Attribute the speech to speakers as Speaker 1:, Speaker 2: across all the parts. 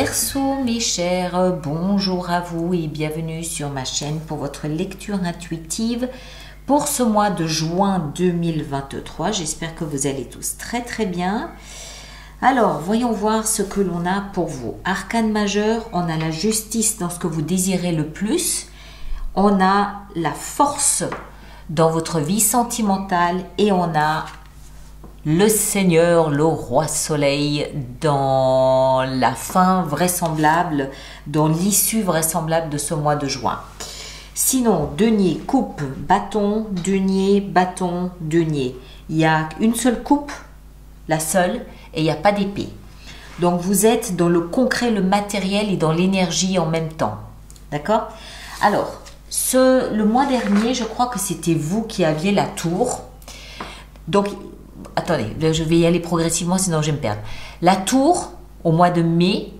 Speaker 1: Verseau, mes chers, bonjour à vous et bienvenue sur ma chaîne pour votre lecture intuitive pour ce mois de juin 2023. J'espère que vous allez tous très bien. Alors, voyons voir ce que l'on a pour vous. Arcane majeur, on a la justice dans ce que vous désirez le plus. On a la force dans votre vie sentimentale et on a le Seigneur, le roi soleil dans la fin vraisemblable, dans l'issue vraisemblable de ce mois de juin. Sinon, denier, coupe, bâton, denier, bâton, denier. Il y a une seule coupe, la seule, et il n'y a pas d'épée. Donc vous êtes dans le concret, le matériel et dans l'énergie en même temps. D'accord? Alors, le mois dernier, je crois que c'était vous qui aviez la tour. Donc, attendez, je vais y aller progressivement, sinon je vais me perdre. La tour, au mois de mai,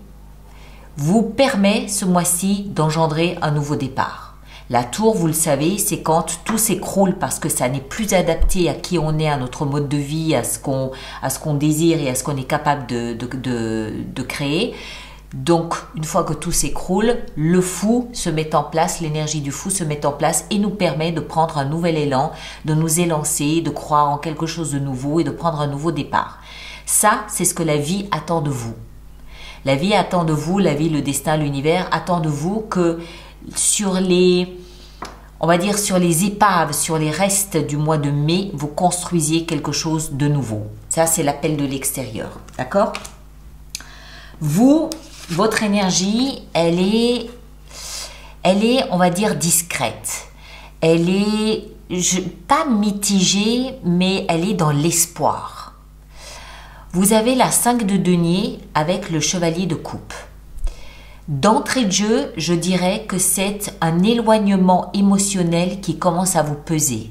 Speaker 1: vous permet ce mois-ci d'engendrer un nouveau départ. La tour, vous le savez, c'est quand tout s'écroule parce que ça n'est plus adapté à qui on est, à notre mode de vie, à ce qu'on désire et à ce qu'on est capable de créer. Donc, une fois que tout s'écroule, le fou se met en place, l'énergie du fou se met en place et nous permet de prendre un nouvel élan, de nous élancer, de croire en quelque chose de nouveau et de prendre un nouveau départ. Ça, c'est ce que la vie attend de vous. La vie attend de vous, la vie, le destin, l'univers attend de vous que sur les, on va dire sur les épaves, sur les restes du mois de mai, vous construisiez quelque chose de nouveau. Ça, c'est l'appel de l'extérieur. D'accord? Vous, votre énergie, elle est, on va dire, discrète. Elle est, pas mitigée, mais elle est dans l'espoir. Vous avez la 5 de denier avec le chevalier de coupe. D'entrée de jeu, je dirais que c'est un éloignement émotionnel qui commence à vous peser.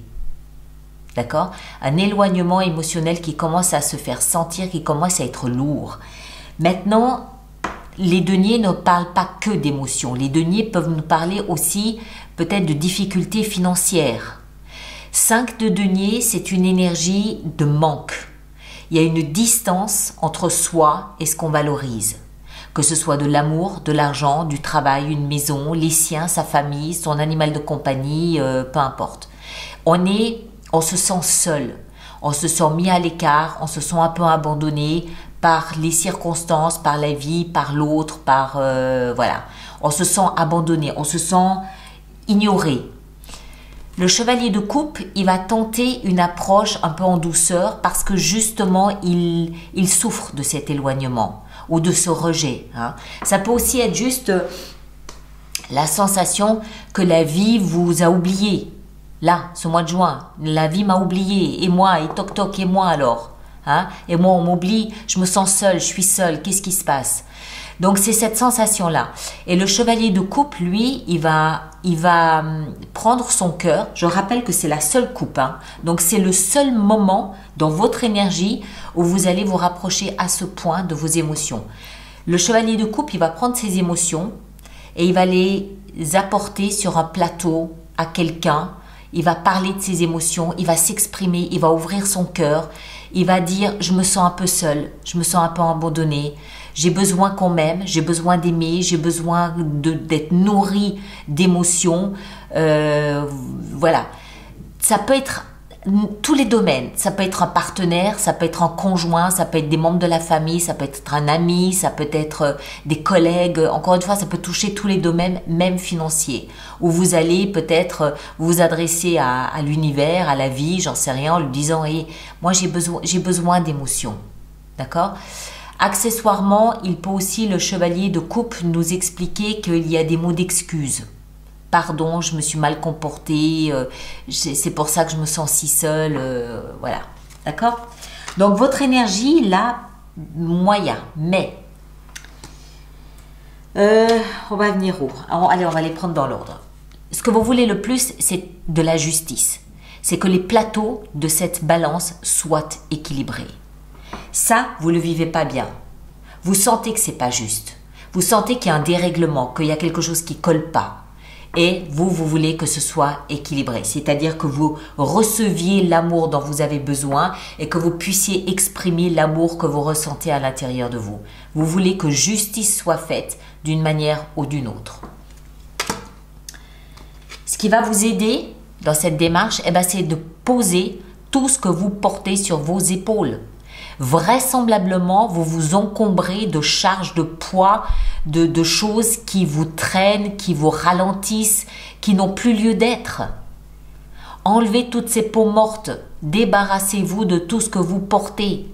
Speaker 1: D'accord? Un éloignement émotionnel qui commence à se faire sentir, qui commence à être lourd. Maintenant, les deniers ne parlent pas que d'émotions. Les deniers peuvent nous parler aussi peut-être de difficultés financières. 5 de denier, c'est une énergie de manque. Il y a une distance entre soi et ce qu'on valorise. Que ce soit de l'amour, de l'argent, du travail, une maison, les siens, sa famille, son animal de compagnie, peu importe. On se sent seul, on se sent mis à l'écart, on se sent un peu abandonné par les circonstances, par la vie, par l'autre, voilà. On se sent abandonné, on se sent ignoré. Le chevalier de coupe, il va tenter une approche un peu en douceur parce que justement, il souffre de cet éloignement ou de ce rejet. Hein. Ça peut aussi être juste la sensation que la vie vous a oublié. Là, ce mois de juin, la vie m'a oublié. Et moi, et toc toc, et moi alors hein? Et moi, on m'oublie, je me sens seule, je suis seule, qu'est-ce qui se passe? Donc, c'est cette sensation-là. Et le chevalier de coupe, lui, il va prendre son cœur. Je rappelle que c'est la seule coupe. Hein. Donc, c'est le seul moment dans votre énergie où vous allez vous rapprocher à ce point de vos émotions. Le chevalier de coupe, il va prendre ses émotions et il va les apporter sur un plateau à quelqu'un. Il va parler de ses émotions, il va s'exprimer, il va ouvrir son cœur. Il va dire, je me sens un peu seule, je me sens un peu abandonnée. J'ai besoin qu'on m'aime, j'ai besoin d'aimer, j'ai besoin d'être nourri d'émotions. Voilà. Ça peut être tous les domaines. Ça peut être un partenaire, ça peut être un conjoint, ça peut être des membres de la famille, ça peut être un ami, ça peut être des collègues. Encore une fois, ça peut toucher tous les domaines, même financiers. Où vous allez peut-être vous adresser à l'univers, à la vie, j'en sais rien, en lui disant hey, « moi j'ai besoin d'émotions ». D'accord ? Accessoirement, il peut aussi, le chevalier de coupe, nous expliquer qu'il y a des mots d'excuse. Pardon, je me suis mal comportée, c'est pour ça que je me sens si seule, voilà. D'accord? Donc, votre énergie, là, moyen, mais on va venir où? Allez, on va les prendre dans l'ordre. Ce que vous voulez le plus, c'est de la justice. C'est que les plateaux de cette balance soient équilibrés. Ça, vous ne le vivez pas bien. Vous sentez que c'est pas juste. Vous sentez qu'il y a un dérèglement, qu'il y a quelque chose qui colle pas. et vous voulez que ce soit équilibré. C'est-à-dire que vous receviez l'amour dont vous avez besoin et que vous puissiez exprimer l'amour que vous ressentez à l'intérieur de vous. Vous voulez que justice soit faite d'une manière ou d'une autre. Ce qui va vous aider dans cette démarche, c'est de poser tout ce que vous portez sur vos épaules. Vraisemblablement, vous vous encombrez de charges, de poids, de choses qui vous traînent, qui vous ralentissent, qui n'ont plus lieu d'être. Enlevez toutes ces peaux mortes, débarrassez-vous de tout ce que vous portez.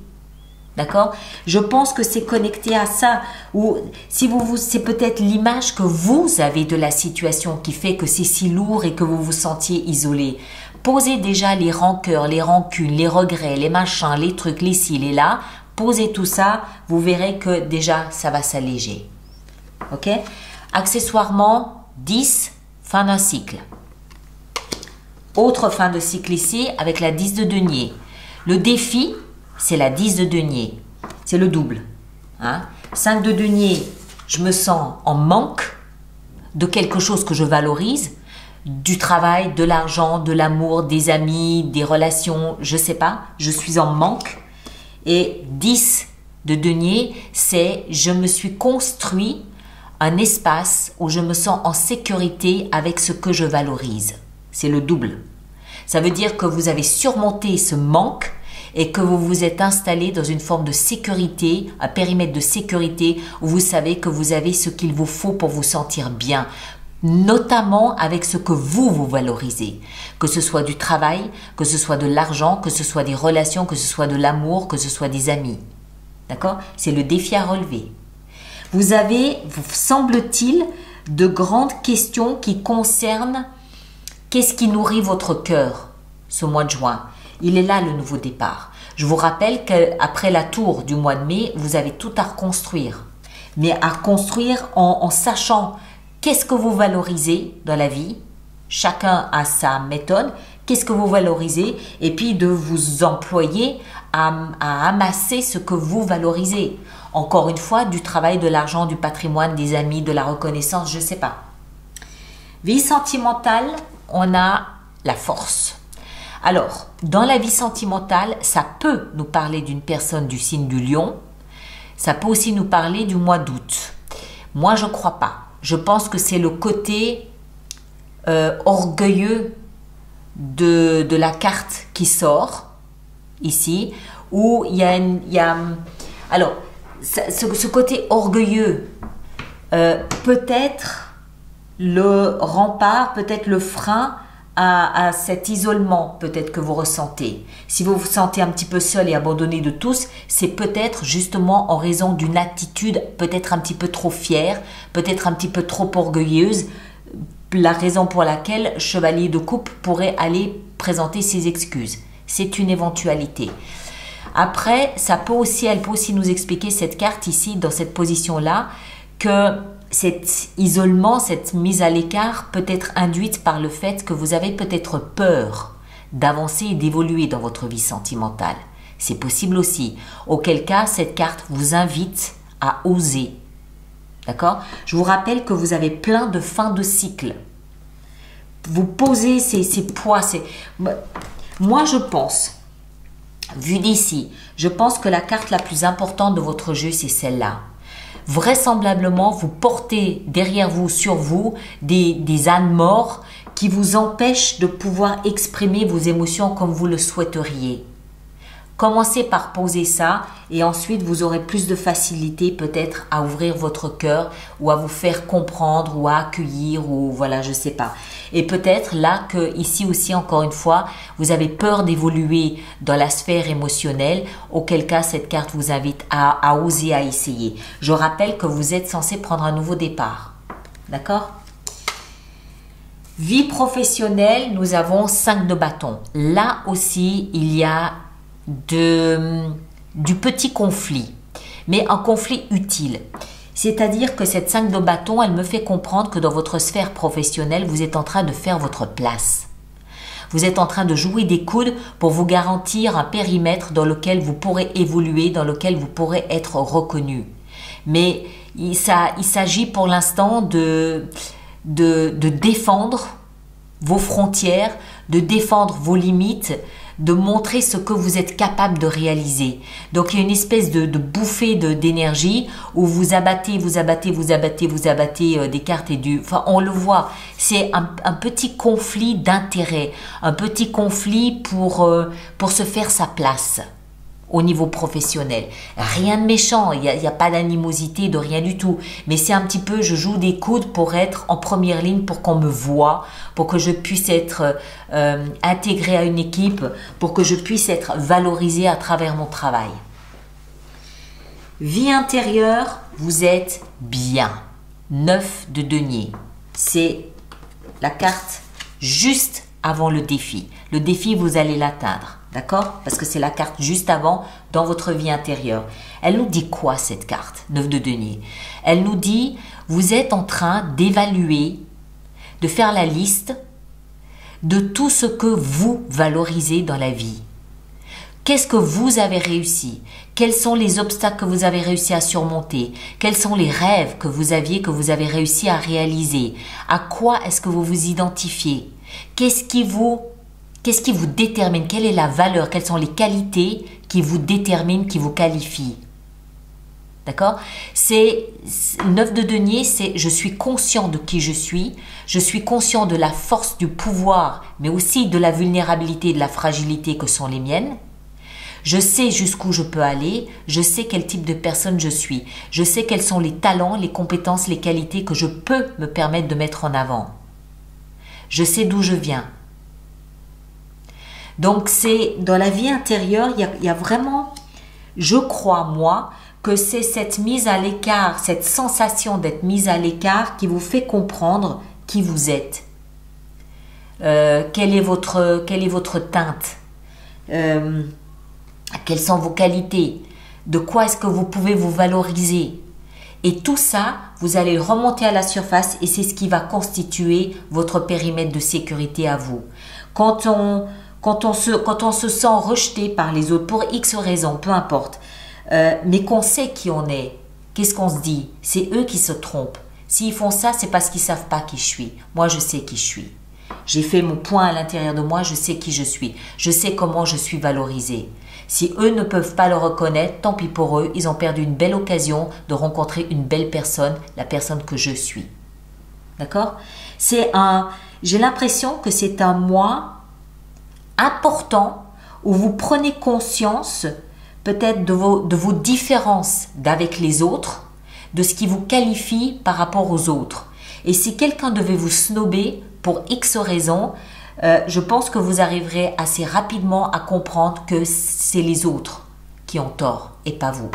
Speaker 1: D'accord? Je pense que c'est connecté à ça. Ou si c'est peut-être l'image que vous avez de la situation qui fait que c'est si lourd et que vous vous sentiez isolé. Posez déjà les rancœurs, les rancunes, les regrets, les machins, les trucs, les ci, les là. Posez tout ça, vous verrez que déjà ça va s'alléger. Ok? Accessoirement, 10, fin d'un cycle. Autre fin de cycle ici avec la 10 de denier. Le défi, c'est la 10 de denier. C'est le double. 5 de denier, je me sens en manque de quelque chose que je valorise. Du travail, de l'argent, de l'amour, des amis, des relations, je sais pas, je suis en manque. Et 10 de denier, c'est je me suis construit un espace où je me sens en sécurité avec ce que je valorise. C'est le double. Ça veut dire que vous avez surmonté ce manque et que vous vous êtes installé dans une forme de sécurité, un périmètre de sécurité où vous savez que vous avez ce qu'il vous faut pour vous sentir bien, notamment avec ce que vous valorisez, que ce soit du travail, que ce soit de l'argent, que ce soit des relations, que ce soit de l'amour, que ce soit des amis. D'accord? C'est le défi à relever. Vous avez, semble-t-il, de grandes questions qui concernent qu'est-ce qui nourrit votre cœur ce mois de juin. Il est là le nouveau départ. Je vous rappelle qu'après la tour du mois de mai, vous avez tout à reconstruire. Mais à reconstruire en sachant qu'est-ce que vous valorisez dans la vie. Chacun a sa méthode. Qu'est-ce que vous valorisez? Et puis de vous employer à amasser ce que vous valorisez. Encore une fois, du travail, de l'argent, du patrimoine, des amis, de la reconnaissance, je ne sais pas. Vie sentimentale, on a la force. Alors, dans la vie sentimentale, ça peut nous parler d'une personne du signe du lion. Ça peut aussi nous parler du mois d'août. Moi, je ne crois pas. Je pense que c'est le côté orgueilleux de la carte qui sort ici, où il y a alors, ce côté orgueilleux, peut-être le rempart, peut-être le frein à cet isolement peut-être que vous ressentez. Si vous vous sentez un petit peu seul et abandonné de tous, c'est peut-être justement en raison d'une attitude peut-être un petit peu trop fière, peut-être un petit peu trop orgueilleuse, la raison pour laquelle Chevalier de Coupe pourrait aller présenter ses excuses. C'est une éventualité. Après, elle peut aussi nous expliquer cette carte ici, dans cette position-là, que cet isolement, cette mise à l'écart peut être induite par le fait que vous avez peut-être peur d'avancer et d'évoluer dans votre vie sentimentale. C'est possible aussi. Auquel cas, cette carte vous invite à oser. D'accord? Je vous rappelle que vous avez plein de fins de cycle. Vous posez ces poids. Moi, je pense, vu d'ici, je pense que la carte la plus importante de votre jeu, c'est celle-là. Vraisemblablement, vous portez derrière vous, sur vous, des ânes morts qui vous empêchent de pouvoir exprimer vos émotions comme vous le souhaiteriez. Commencez par poser ça et ensuite vous aurez plus de facilité peut-être à ouvrir votre cœur ou à vous faire comprendre ou à accueillir ou voilà, je sais pas. Et peut-être là que ici aussi encore une fois, vous avez peur d'évoluer dans la sphère émotionnelle, auquel cas cette carte vous invite à oser, à essayer. Je rappelle que vous êtes censé prendre un nouveau départ. D'accord? Vie professionnelle, nous avons 5 de bâton. Là aussi, il y a du petit conflit, mais un conflit utile. C'est-à-dire que cette 5 de bâton, elle me fait comprendre que dans votre sphère professionnelle, vous êtes en train de faire votre place. Vous êtes en train de jouer des coudes pour vous garantir un périmètre dans lequel vous pourrez évoluer, dans lequel vous pourrez être reconnu. Mais il s'agit pour l'instant de défendre vos frontières, de défendre vos limites, de montrer ce que vous êtes capable de réaliser. Donc il y a une espèce de bouffée d'énergie où vous abattez des cartes et du... Enfin, on le voit, c'est un petit conflit d'intérêt, un petit conflit pour se faire sa place au niveau professionnel. Rien de méchant, il n'y a pas d'animosité, de rien du tout. Mais c'est un petit peu, je joue des coudes pour être en première ligne, pour qu'on me voie, pour que je puisse être intégré à une équipe, pour que je puisse être valorisé à travers mon travail. Vie intérieure, vous êtes bien. 9 de denier. C'est la carte juste avant le défi. Le défi, vous allez l'atteindre. D'accord? Parce que c'est la carte juste avant dans votre vie intérieure. Elle nous dit quoi cette carte, 9 de denier? Elle nous dit, vous êtes en train d'évaluer, de faire la liste de tout ce que vous valorisez dans la vie. Qu'est-ce que vous avez réussi? Quels sont les obstacles que vous avez réussi à surmonter? Quels sont les rêves que vous aviez, que vous avez réussi à réaliser? À quoi est-ce que vous vous identifiez? Qu'est-ce qui vous détermine? Quelle est la valeur? Quelles sont les qualités qui vous déterminent, qui vous qualifient? D'accord? C'est 9 de denier, c'est je suis conscient de qui je suis conscient de la force du pouvoir, mais aussi de la vulnérabilité, de la fragilité que sont les miennes. Je sais jusqu'où je peux aller, je sais quel type de personne je suis, je sais quels sont les talents, les compétences, les qualités que je peux me permettre de mettre en avant. Je sais d'où je viens. Donc c'est dans la vie intérieure, il y a vraiment, je crois moi, que c'est cette mise à l'écart, cette sensation d'être mise à l'écart qui vous fait comprendre qui vous êtes. Quelle est votre teinte? Quelles sont vos qualités? De quoi est-ce que vous pouvez vous valoriser? Et tout ça, vous allez remonter à la surface et c'est ce qui va constituer votre périmètre de sécurité à vous. Quand on se sent rejeté par les autres pour X raisons, peu importe, mais qu'on sait qui on est, qu'est-ce qu'on se dit? C'est eux qui se trompent. S'ils font ça, c'est parce qu'ils ne savent pas qui je suis. Moi, je sais qui je suis. J'ai fait mon point à l'intérieur de moi, je sais qui je suis. Je sais comment je suis valorisée. Si eux ne peuvent pas le reconnaître, tant pis pour eux, ils ont perdu une belle occasion de rencontrer une belle personne, la personne que je suis. D'accord? J'ai l'impression que c'est un mois important où vous prenez conscience peut-être de vos différences d'avec les autres, de ce qui vous qualifie par rapport aux autres. Et si quelqu'un devait vous snober pour X raisons, je pense que vous arriverez assez rapidement à comprendre que c'est les autres qui ont tort et pas vous.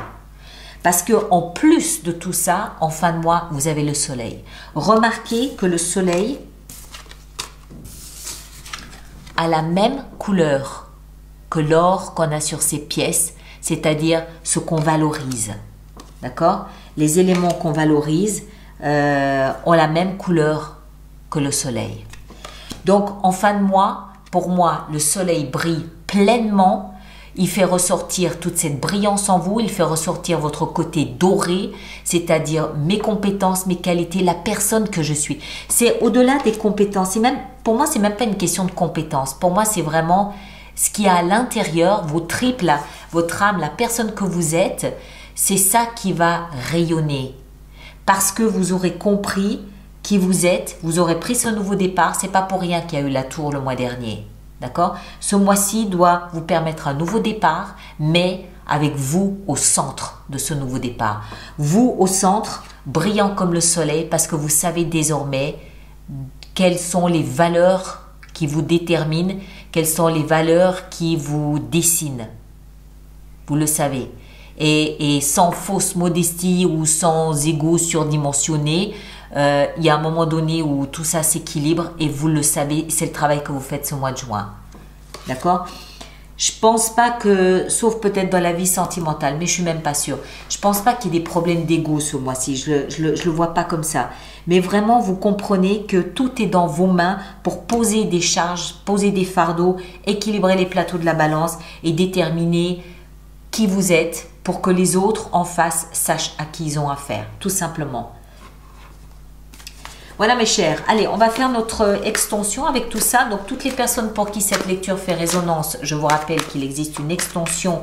Speaker 1: Parce que en plus de tout ça, en fin de mois, vous avez le soleil. Remarquez que le soleil a la même couleur que l'or qu'on a sur ces pièces, c'est-à-dire ce qu'on valorise. D'accord? Les éléments qu'on valorise ont la même couleur que le soleil. Donc, en fin de mois, pour moi, le soleil brille pleinement. Il fait ressortir toute cette brillance en vous. Il fait ressortir votre côté doré, c'est-à-dire mes compétences, mes qualités, la personne que je suis. C'est au-delà des compétences. Pour moi, c'est même pas une question de compétences. Pour moi, c'est vraiment ce qu'il y a à l'intérieur, vos tripes, votre âme, la personne que vous êtes. C'est ça qui va rayonner. Parce que vous aurez compris qui vous êtes, vous aurez pris ce nouveau départ. C'est pas pour rien qu'il y a eu la tour le mois dernier. D'accord? Ce mois-ci doit vous permettre un nouveau départ, mais avec vous au centre de ce nouveau départ. Vous au centre, brillant comme le soleil, parce que vous savez désormais quelles sont les valeurs qui vous déterminent, quelles sont les valeurs qui vous dessinent. Vous le savez. Et sans fausse modestie ou sans ego surdimensionné, il y a un moment donné où tout ça s'équilibre et vous le savez, c'est le travail que vous faites ce mois de juin. D'accord? Je pense pas que, sauf peut-être dans la vie sentimentale, mais je suis même pas sûre. Je pense pas qu'il y ait des problèmes d'ego ce mois-ci. Je le vois pas comme ça. Mais vraiment, vous comprenez que tout est dans vos mains pour poser des charges, poser des fardeaux, équilibrer les plateaux de la balance et déterminer qui vous êtes pour que les autres en face sachent à qui ils ont affaire, tout simplement. Voilà mes chers, allez, on va faire notre extension avec tout ça. Donc toutes les personnes pour qui cette lecture fait résonance, je vous rappelle qu'il existe une extension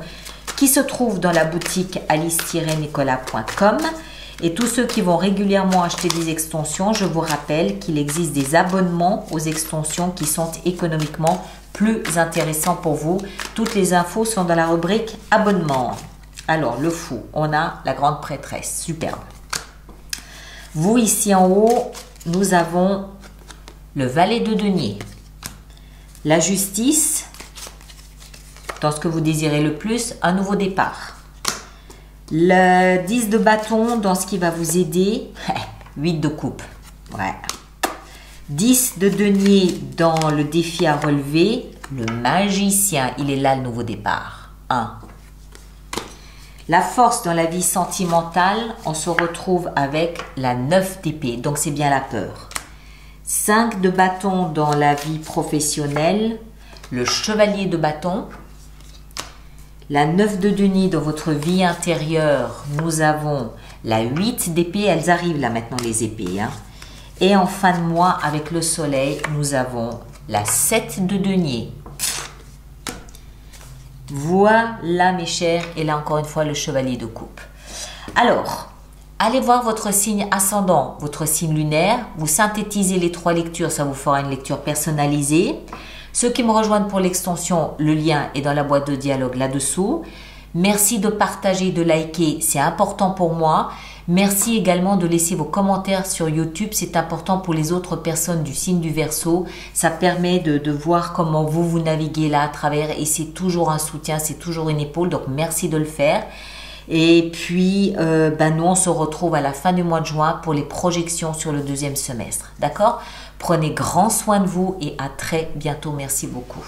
Speaker 1: qui se trouve dans la boutique alice-nicolas.com. Et tous ceux qui vont régulièrement acheter des extensions, je vous rappelle qu'il existe des abonnements aux extensions qui sont économiquement plus intéressants pour vous. Toutes les infos sont dans la rubrique abonnement. Alors le fou, on a la grande prêtresse, superbe. Vous ici en haut, nous avons le valet de denier, la justice, dans ce que vous désirez le plus, un nouveau départ. Le 10 de bâton dans ce qui va vous aider, 8 de coupe. Ouais. 10 de denier dans le défi à relever, le magicien, il est là le nouveau départ. 1. La force dans la vie sentimentale, on se retrouve avec la 9 d'épée, donc c'est bien la peur. 5 de bâton dans la vie professionnelle, le chevalier de bâton. La 9 de denier dans votre vie intérieure, nous avons la 8 d'épée, elles arrivent là maintenant les épées. Hein. Et en fin de mois, avec le soleil, nous avons la 7 de denier. Voilà mes chers, et là encore une fois le chevalier de coupe. Alors, allez voir votre signe ascendant, votre signe lunaire, vous synthétisez les 3 lectures, ça vous fera une lecture personnalisée. Ceux qui me rejoignent pour l'extension, le lien est dans la boîte de dialogue là-dessous. Merci de partager, de liker, c'est important pour moi. Merci également de laisser vos commentaires sur YouTube, c'est important pour les autres personnes du signe du Verseau. Ça permet de voir comment vous naviguez là à travers et c'est toujours un soutien, c'est toujours une épaule, donc merci de le faire. Et puis, nous on se retrouve à la fin du mois de juin pour les projections sur le 2e semestre, d'accord? Prenez grand soin de vous et à très bientôt, merci beaucoup.